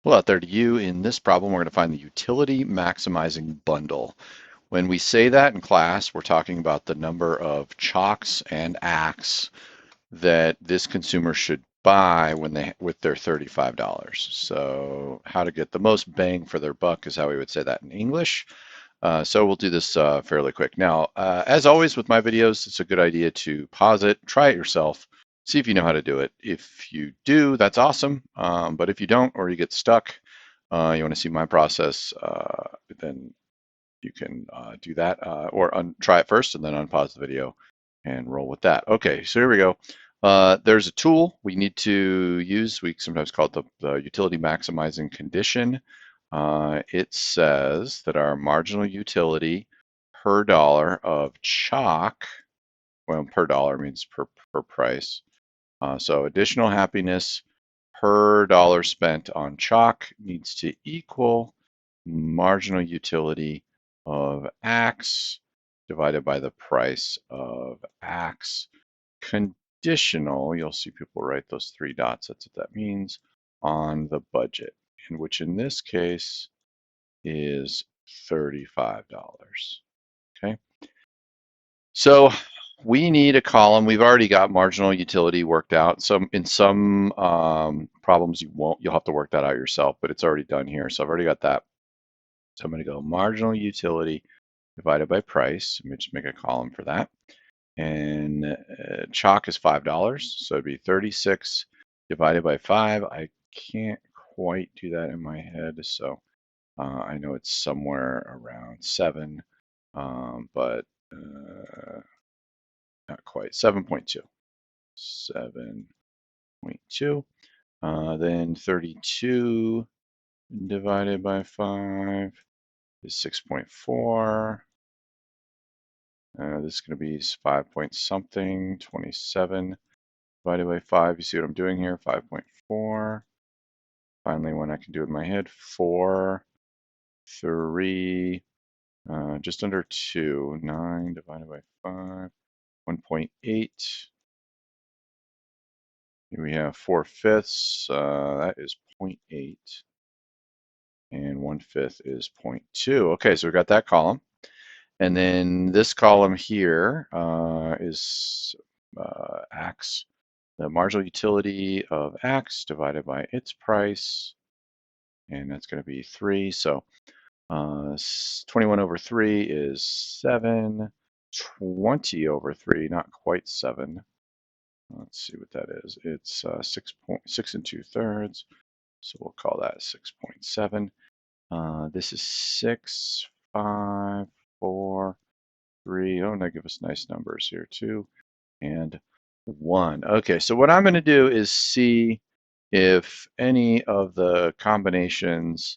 Well, out there to you, in this problem, we're going to find the utility maximizing bundle. When we say that in class, we're talking about the number of chalks and acts that this consumer should buy with their $35. So how to get the most bang for their buck is how we would say that in English. So we'll do this fairly quick. Now, as always with my videos, it's a good idea to pause it, try it yourself, see if you know how to do it. If you do, that's awesome. But if you don't, or you get stuck, you want to see my process, then you can do that, or try it first and then unpause the video and roll with that. Okay, so here we go. There's a tool we need to use. We sometimes call it the utility maximizing condition. It says that our marginal utility per dollar of chalk, well, per dollar means per price. So additional happiness per dollar spent on chalk needs to equal marginal utility of X divided by the price of X. Conditional, you'll see people write those three dots, that's what that means, on the budget, and which in this case is $35. Okay, so we need a column. We've already got marginal utility worked out. In some problems you'll have to work that out yourself, but it's already done here. So I've already got that. So I'm going to go marginal utility divided by price. Let me just make a column for that. And chalk is $5, so it'd be 36 divided by 5. I can't quite do that in my head, so I know it's somewhere around 7, but not quite. 7.2. 7.2. Then 32 divided by 5 is 6.4. This is going to be 5 point something, 27 divided by 5. You see what I'm doing here? 5.4. Finally, one I can do in my head, 4, 3, just under 2. 9 divided by 5, 1.8. Here we have 4/5. That is 0.8. And 1/5 is 0.2. Okay, so we've got that column. And then this column here is X, the marginal utility of X divided by its price, and that's going to be 3. So 21 over 3 is 7. 20 over 3, not quite 7. Let's see what that is. It's 6 2/3. So we'll call that 6.7. This is 6, 5, 4, 3. Oh, and they give us nice numbers here, 2 and 1. Okay, so what I'm going to do is see if any of the combinations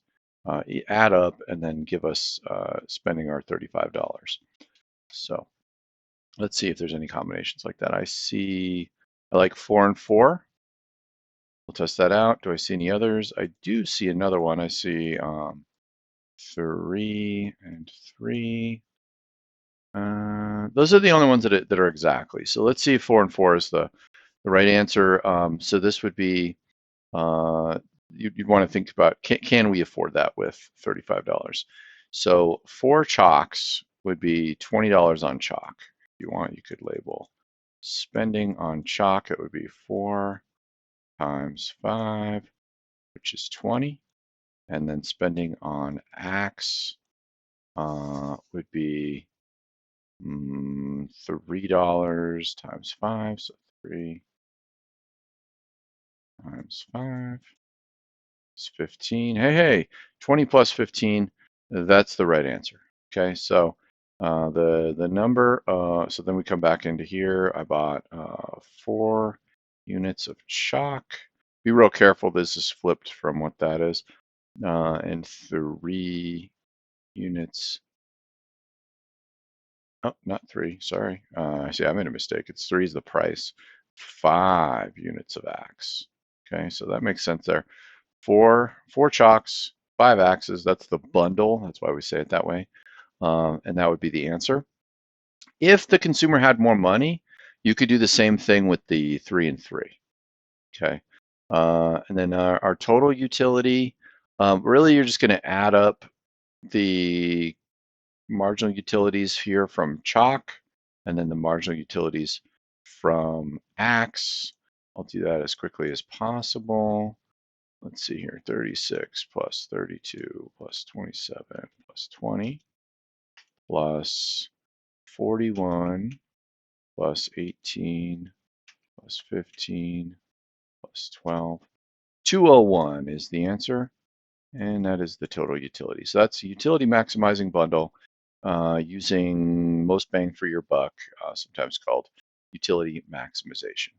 add up and then give us spending our $35. So let's see if there's any combinations like that. I like 4 and 4. We'll test that out. Do I see any others? I do see another one. I see 3 and 3. Those are the only ones that are exactly. So let's see if 4 and 4 is the right answer. So this would be, you'd want to think about, can we afford that with $35? So 4 chalks would be $20 on chalk. If you want, you could label spending on chalk. It would be 4 times 5, which is 20. And then spending on axe would be $3 times 5, so 3 times 5 is 15. Hey, 20 plus 15, that's the right answer. Okay, so the number, so then we come back into here. I bought 4 units of chalk. Be real careful, this is flipped from what that is. And 3 units. Oh, not 3, sorry. See, I made a mistake. It's 3 is the price. 5 units of axe. Okay, so that makes sense there. 4 chalks, 5 axes. That's the bundle. That's why we say it that way. And that would be the answer. If the consumer had more money, you could do the same thing with the 3 and 3. Okay. And then our total utility Really, you're just going to add up the marginal utilities here from chalk, and then the marginal utilities from axe. I'll do that as quickly as possible. Let's see here, 36 plus 32 plus 27 plus 20 plus 41 plus 18 plus 15 plus 12. 201 is the answer, and that is the total utility. So that's a utility maximizing bundle using most bang for your buck, sometimes called utility maximization.